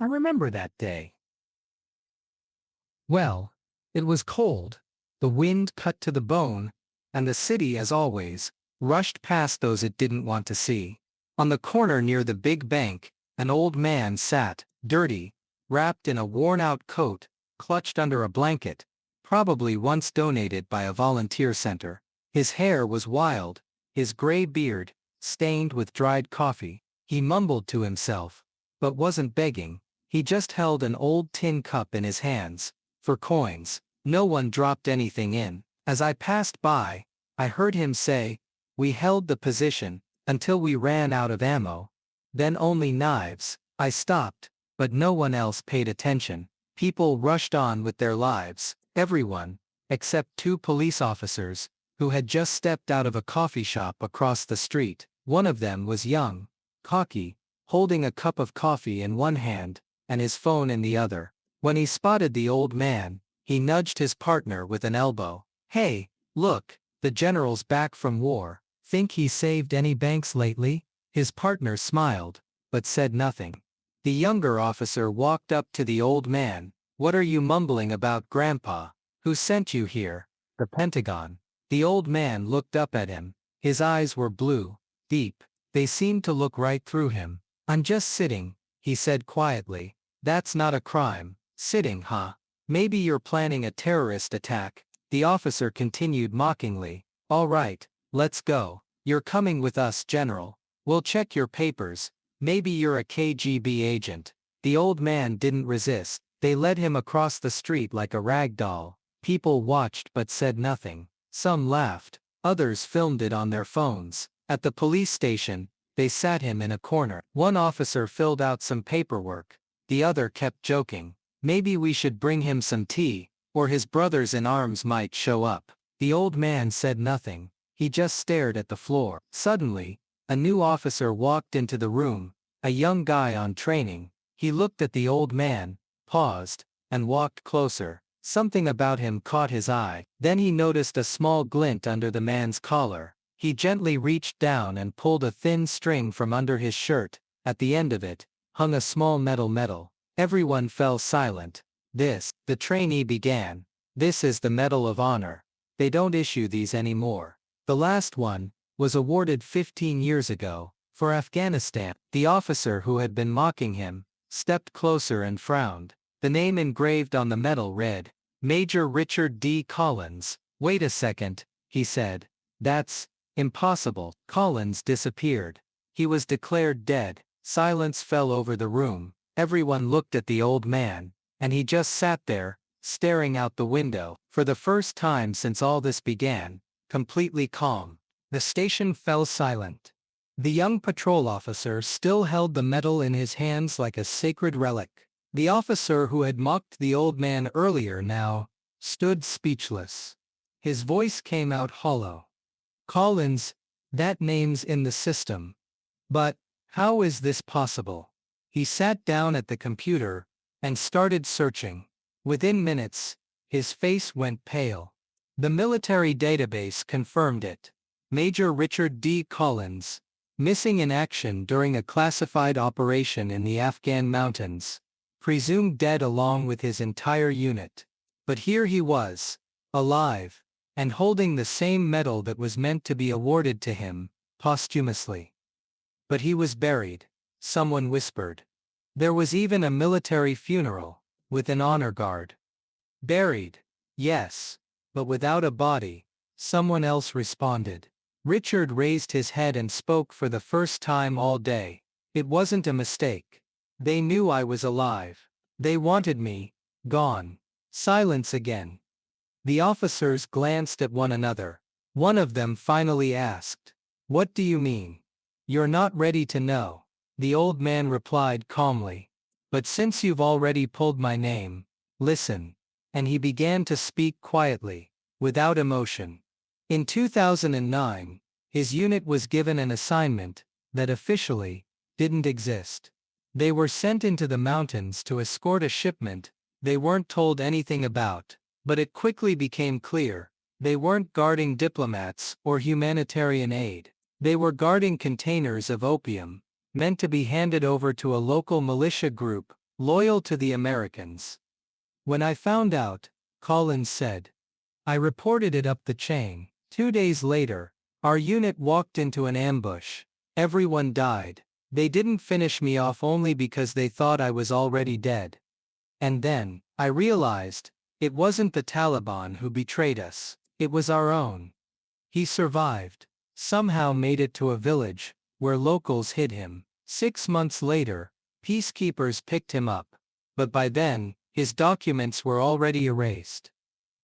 I remember that day. Well, it was cold, the wind cut to the bone, and the city, as always, rushed past those it didn't want to see. On the corner near the big bank, an old man sat, dirty, wrapped in a worn-out coat, clutched under a blanket, probably once donated by a volunteer center. His hair was wild, his gray beard, stained with dried coffee. He mumbled to himself, but wasn't begging. He just held an old tin cup in his hands. For coins. No one dropped anything in. As I passed by, I heard him say, "We held the position until we ran out of ammo. Then only knives." I stopped, but no one else paid attention. People rushed on with their lives. Everyone, except two police officers, who had just stepped out of a coffee shop across the street. One of them was young, cocky, holding a cup of coffee in one hand, and his phone in the other. When he spotted the old man, he nudged his partner with an elbow. "Hey, look, the general's back from war. Think he saved any banks lately?" His partner smiled, but said nothing. The younger officer walked up to the old man. "What are you mumbling about, Grandpa? Who sent you here?" "The Pentagon." The old man looked up at him. His eyes were blue, deep. They seemed to look right through him. "I'm just sitting," he said quietly. "That's not a crime. Sitting, huh? Maybe you're planning a terrorist attack." The officer continued mockingly. "All right, let's go. You're coming with us, General. We'll check your papers. Maybe you're a KGB agent." The old man didn't resist. They led him across the street like a rag doll. People watched but said nothing. Some laughed. Others filmed it on their phones. At the police station, they sat him in a corner. One officer filled out some paperwork. The other kept joking. "Maybe we should bring him some tea, or his brothers in arms might show up." The old man said nothing. He just stared at the floor. Suddenly, a new officer walked into the room, a young guy on training. He looked at the old man, paused, and walked closer. Something about him caught his eye. Then he noticed a small glint under the man's collar. He gently reached down and pulled a thin string from under his shirt. At the end of it, hung a small medal. Everyone fell silent. The trainee began. "This is the Medal of Honor. They don't issue these anymore. The last one was awarded 15 years ago, for Afghanistan." The officer who had been mocking him stepped closer and frowned. The name engraved on the medal read, "Major Richard D. Collins." "Wait a second," he said. "That's impossible." Collins disappeared. He was declared dead. Silence fell over the room. Everyone looked at the old man, and he just sat there, staring out the window. For the first time since all this began, completely calm. The station fell silent. The young patrol officer still held the medal in his hands like a sacred relic. The officer who had mocked the old man earlier now stood speechless. His voice came out hollow. "Collins, that name's in the system. But how is this possible?" He sat down at the computer and started searching. Within minutes, his face went pale. The military database confirmed it. Major Richard D. Collins, missing in action during a classified operation in the Afghan mountains, presumed dead along with his entire unit. But here he was, alive, and holding the same medal that was meant to be awarded to him, posthumously. But he was buried, someone whispered. There was even a military funeral, with an honor guard. "Buried, yes, but without a body," someone else responded. Richard raised his head and spoke for the first time all day. "It wasn't a mistake. They knew I was alive. They wanted me gone." Silence again. The officers glanced at one another. One of them finally asked, "What do you mean?" "You're not ready to know," the old man replied calmly. "But since you've already pulled my name, listen." And he began to speak quietly, without emotion. In 2009, his unit was given an assignment that officially didn't exist. They were sent into the mountains to escort a shipment they weren't told anything about, but it quickly became clear they weren't guarding diplomats or humanitarian aid. They were guarding containers of opium, meant to be handed over to a local militia group loyal to the Americans. When I found out, Collins said, I reported it up the chain. 2 days later, our unit walked into an ambush. Everyone died. They didn't finish me off only because they thought I was already dead. And then, I realized, it wasn't the Taliban who betrayed us. It was our own. He survived. Somehow made it to a village, where locals hid him. 6 months later, peacekeepers picked him up. But by then, his documents were already erased.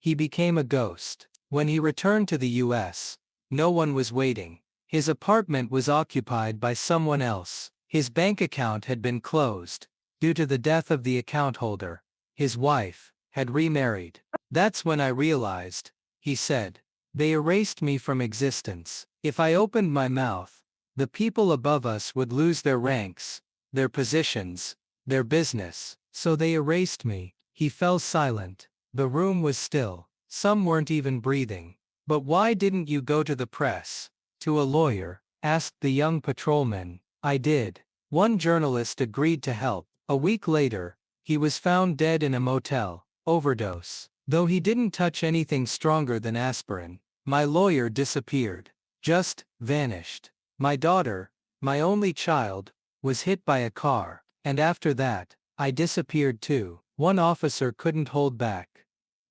He became a ghost. When he returned to the US, no one was waiting. His apartment was occupied by someone else. His bank account had been closed. Due to the death of the account holder, his wife had remarried. That's when I realized, he said. They erased me from existence. If I opened my mouth, the people above us would lose their ranks, their positions, their business. So they erased me. He fell silent. The room was still. Some weren't even breathing. But why didn't you go to the press? To a lawyer? Asked the young patrolman. I did. One journalist agreed to help. A week later, he was found dead in a motel, overdose. Though he didn't touch anything stronger than aspirin, my lawyer disappeared. Just vanished. My daughter, my only child, was hit by a car, and after that, I disappeared too. One officer couldn't hold back.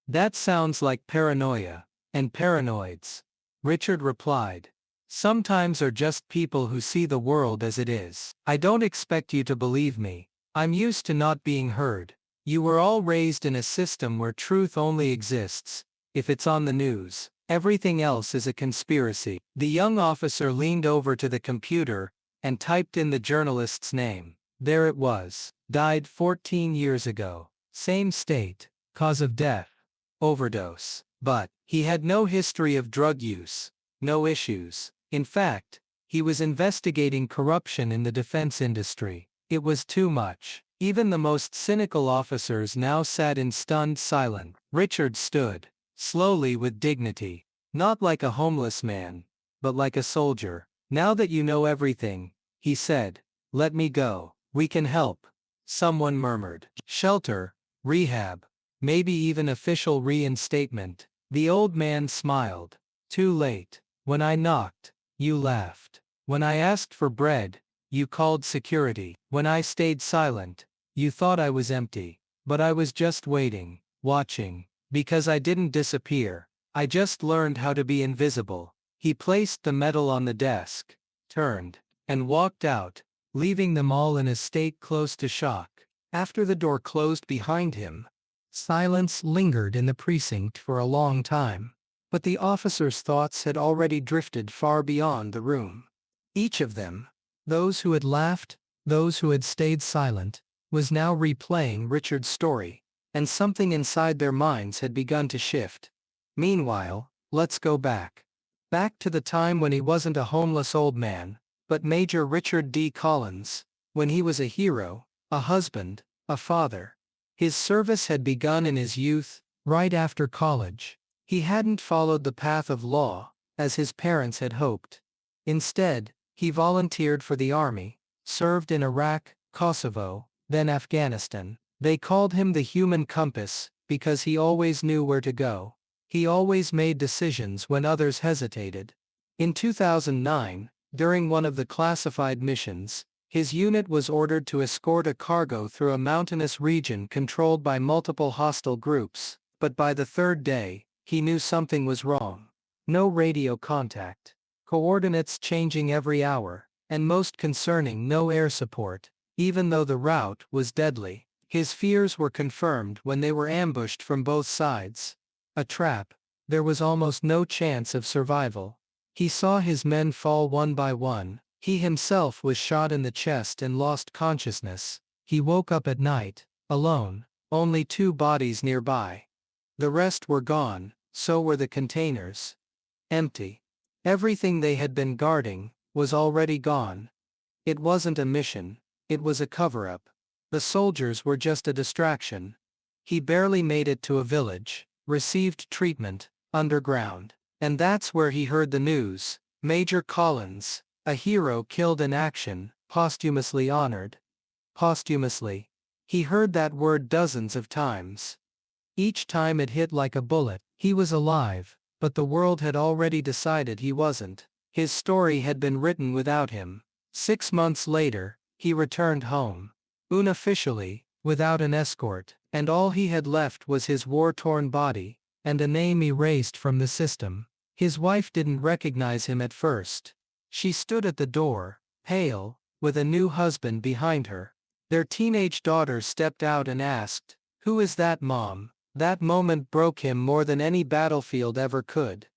That sounds like paranoia, and paranoids, Richard replied, sometimes are just people who see the world as it is. I don't expect you to believe me. I'm used to not being heard. You were all raised in a system where truth only exists if it's on the news. Everything else is a conspiracy. The young officer leaned over to the computer and typed in the journalist's name. There it was. Died 14 years ago. Same state. Cause of death. Overdose. But he had no history of drug use. No issues. In fact, he was investigating corruption in the defense industry. It was too much. Even the most cynical officers now sat in stunned silence. Richard stood, slowly with dignity. Not like a homeless man, but like a soldier. Now that you know everything, he said, let me go. We can help. Someone murmured. Shelter, rehab, maybe even official reinstatement. The old man smiled. Too late. When I knocked, you laughed. When I asked for bread, you called security. When I stayed silent, you thought I was empty. But I was just waiting, watching. Because I didn't disappear. I just learned how to be invisible. He placed the medal on the desk, turned, and walked out, leaving them all in a state close to shock. After the door closed behind him, silence lingered in the precinct for a long time. But the officers' thoughts had already drifted far beyond the room. Each of them, those who had laughed, those who had stayed silent, was now replaying Richard's story, and something inside their minds had begun to shift. Meanwhile, let's go back. Back to the time when he wasn't a homeless old man, but Major Richard D. Collins, when he was a hero, a husband, a father. His service had begun in his youth, right after college. He hadn't followed the path of law, as his parents had hoped. Instead, he volunteered for the army, served in Iraq, Kosovo, then Afghanistan. They called him the human compass, because he always knew where to go. He always made decisions when others hesitated. In 2009, during one of the classified missions, his unit was ordered to escort a cargo through a mountainous region controlled by multiple hostile groups. But by the third day, he knew something was wrong. No radio contact. Coordinates changing every hour, and most concerning, no air support. Even though the route was deadly, his fears were confirmed when they were ambushed from both sides. A trap. There was almost no chance of survival. He saw his men fall one by one. He himself was shot in the chest and lost consciousness. He woke up at night, alone, only 2 bodies nearby. The rest were gone, so were the containers. Empty. Everything they had been guarding was already gone. It wasn't a mission, it was a cover-up. The soldiers were just a distraction. He barely made it to a village, received treatment, underground. And that's where he heard the news. Major Collins, a hero killed in action, posthumously honored. Posthumously. He heard that word dozens of times. Each time it hit like a bullet. He was alive, but the world had already decided he wasn't. His story had been written without him. 6 months later, he returned home. Unofficially, without an escort, and all he had left was his war-torn body, and a name erased from the system. His wife didn't recognize him at first. She stood at the door, pale, with a new husband behind her. Their teenage daughter stepped out and asked, "Who is that, Mom?" That moment broke him more than any battlefield ever could.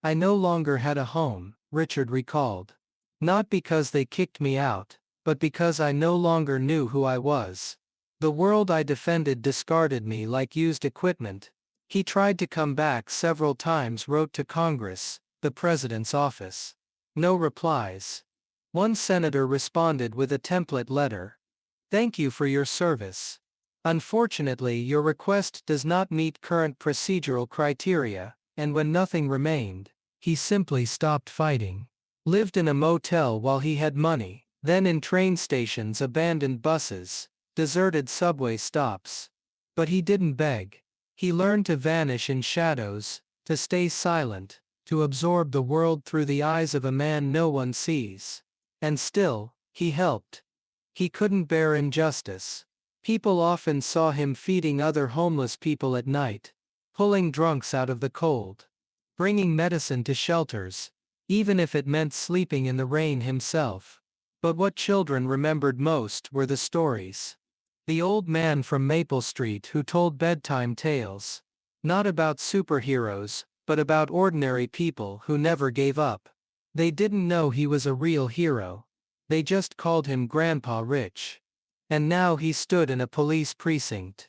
"I no longer had a home," Richard recalled. "Not because they kicked me out, but because I no longer knew who I was. The world I defended discarded me like used equipment." He tried to come back several times, wrote to Congress, the president's office. No replies. One senator responded with a template letter. "Thank you for your service. Unfortunately, your request does not meet current procedural criteria," and when nothing remained, he simply stopped fighting. Lived in a motel while he had money, then in train stations, abandoned buses, deserted subway stops. But he didn't beg. He learned to vanish in shadows, to stay silent, to absorb the world through the eyes of a man no one sees. And still, he helped. He couldn't bear injustice. People often saw him feeding other homeless people at night, pulling drunks out of the cold, bringing medicine to shelters, even if it meant sleeping in the rain himself. But what children remembered most were the stories. The old man from Maple Street who told bedtime tales. Not about superheroes, but about ordinary people who never gave up. They didn't know he was a real hero. They just called him Grandpa Rich. And now he stood in a police precinct.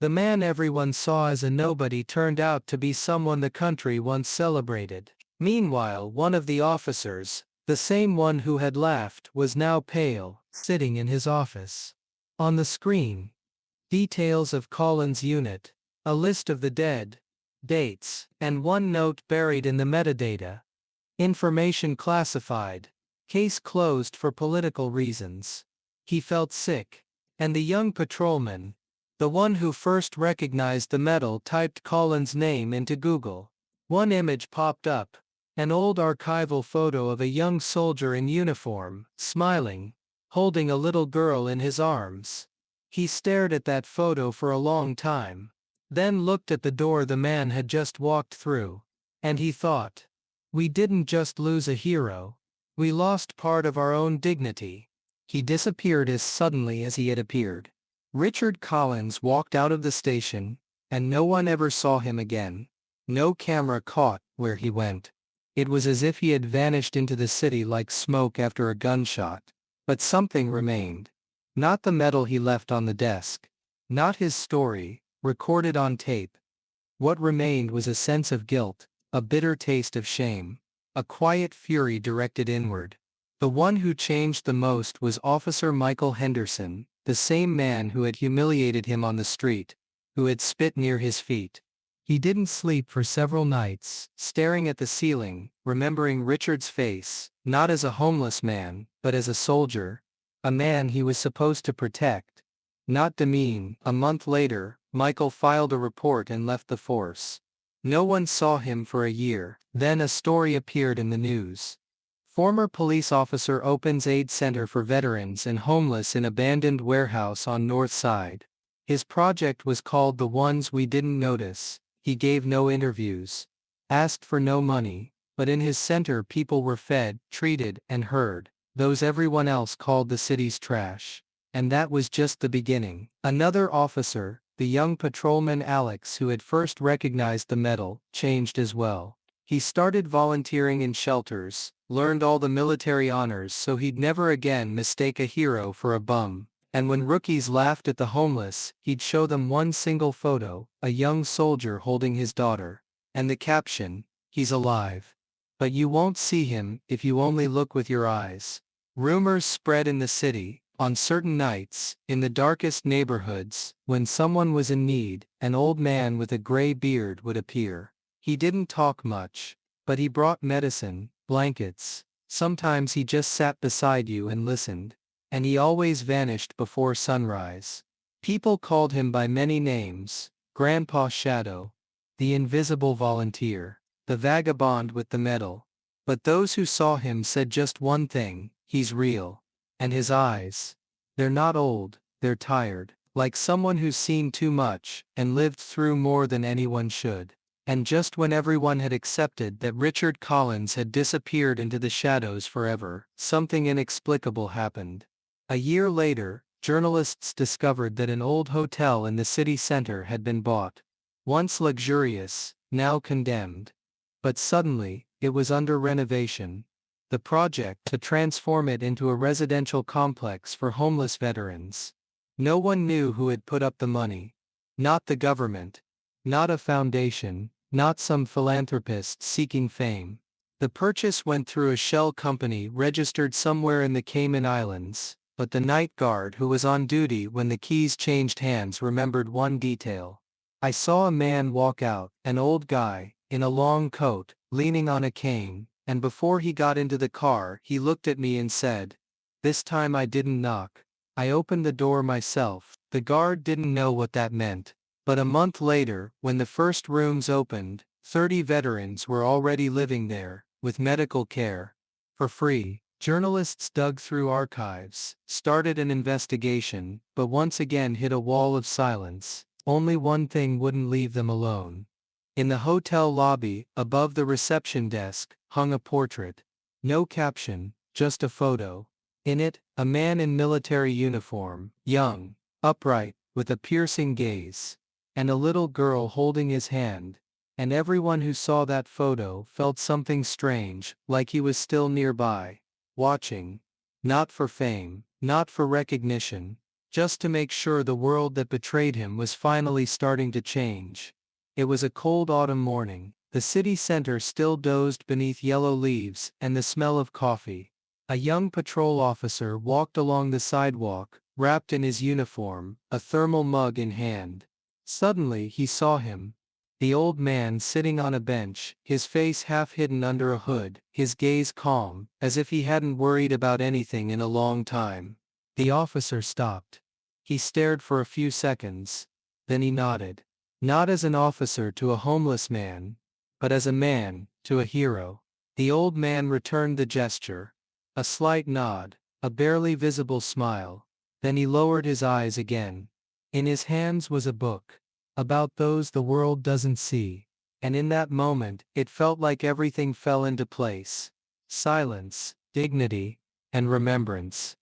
The man everyone saw as a nobody turned out to be someone the country once celebrated. Meanwhile, one of the officers, the same one who had laughed, was now pale, sitting in his office. On the screen, details of Collins' unit, a list of the dead, dates, and one note buried in the metadata. Information classified. Case closed for political reasons. He felt sick. And the young patrolman, the one who first recognized the medal, typed Collins' name into Google. One image popped up. An old archival photo of a young soldier in uniform, smiling, holding a little girl in his arms. He stared at that photo for a long time, then looked at the door the man had just walked through. And he thought, "We didn't just lose a hero. We lost part of our own dignity." He disappeared as suddenly as he had appeared. Richard Collins walked out of the station, and no one ever saw him again. No camera caught where he went. It was as if he had vanished into the city like smoke after a gunshot. But something remained. Not the medal he left on the desk. Not his story, recorded on tape. What remained was a sense of guilt, a bitter taste of shame, a quiet fury directed inward. The one who changed the most was Officer Michael Henderson, the same man who had humiliated him on the street, who had spit near his feet. He didn't sleep for several nights, staring at the ceiling, remembering Richard's face, not as a homeless man, but as a soldier, a man he was supposed to protect, not demean. A month later, Michael filed a report and left the force. No one saw him for a year. Then a story appeared in the news. Former police officer opens aid center for veterans and homeless in abandoned warehouse on North Side. His project was called The Ones We Didn't Notice. He gave no interviews, asked for no money, but in his center people were fed, treated, and heard, those everyone else called the city's trash. And that was just the beginning. Another officer, the young patrolman Alex who had first recognized the medal, changed as well. He started volunteering in shelters, learned all the military honors so he'd never again mistake a hero for a bum. And when rookies laughed at the homeless, he'd show them one single photo, a young soldier holding his daughter. And the caption, "He's alive. But you won't see him if you only look with your eyes." Rumors spread in the city. On certain nights, in the darkest neighborhoods, when someone was in need, an old man with a gray beard would appear. He didn't talk much, but he brought medicine, blankets. Sometimes he just sat beside you and listened. And he always vanished before sunrise. People called him by many names: Grandpa Shadow, the invisible volunteer, the vagabond with the medal. But those who saw him said just one thing: he's real. And his eyes, they're not old, they're tired, like someone who's seen too much and lived through more than anyone should. And just when everyone had accepted that Richard Collins had disappeared into the shadows forever, something inexplicable happened. A year later, journalists discovered that an old hotel in the city center had been bought. Once luxurious, now condemned. But suddenly, it was under renovation. The project to transform it into a residential complex for homeless veterans. No one knew who had put up the money. Not the government. Not a foundation. Not some philanthropist seeking fame. The purchase went through a shell company registered somewhere in the Cayman Islands, but the night guard who was on duty when the keys changed hands remembered one detail. I saw a man walk out, an old guy, in a long coat, leaning on a cane, and before he got into the car he looked at me and said, "This time I didn't knock. I opened the door myself." The guard didn't know what that meant. But a month later, when the first rooms opened, 30 veterans were already living there, with medical care. For free. Journalists dug through archives, started an investigation, but once again hit a wall of silence. Only one thing wouldn't leave them alone. In the hotel lobby, above the reception desk, hung a portrait. No caption, just a photo. In it, a man in military uniform, young, upright, with a piercing gaze, and a little girl holding his hand. And everyone who saw that photo felt something strange, like he was still nearby, watching. Not for fame, not for recognition, just to make sure the world that betrayed him was finally starting to change. It was a cold autumn morning. The city center still dozed beneath yellow leaves and the smell of coffee. A young patrol officer walked along the sidewalk, wrapped in his uniform, a thermal mug in hand. Suddenly he saw him. The old man sitting on a bench, his face half hidden under a hood, his gaze calm, as if he hadn't worried about anything in a long time. The officer stopped. He stared for a few seconds. Then he nodded. Not as an officer to a homeless man, but as a man to a hero. The old man returned the gesture. A slight nod, a barely visible smile. Then he lowered his eyes again. In his hands was a book. About those the world doesn't see. And in that moment, it felt like everything fell into place. Silence, dignity, and remembrance.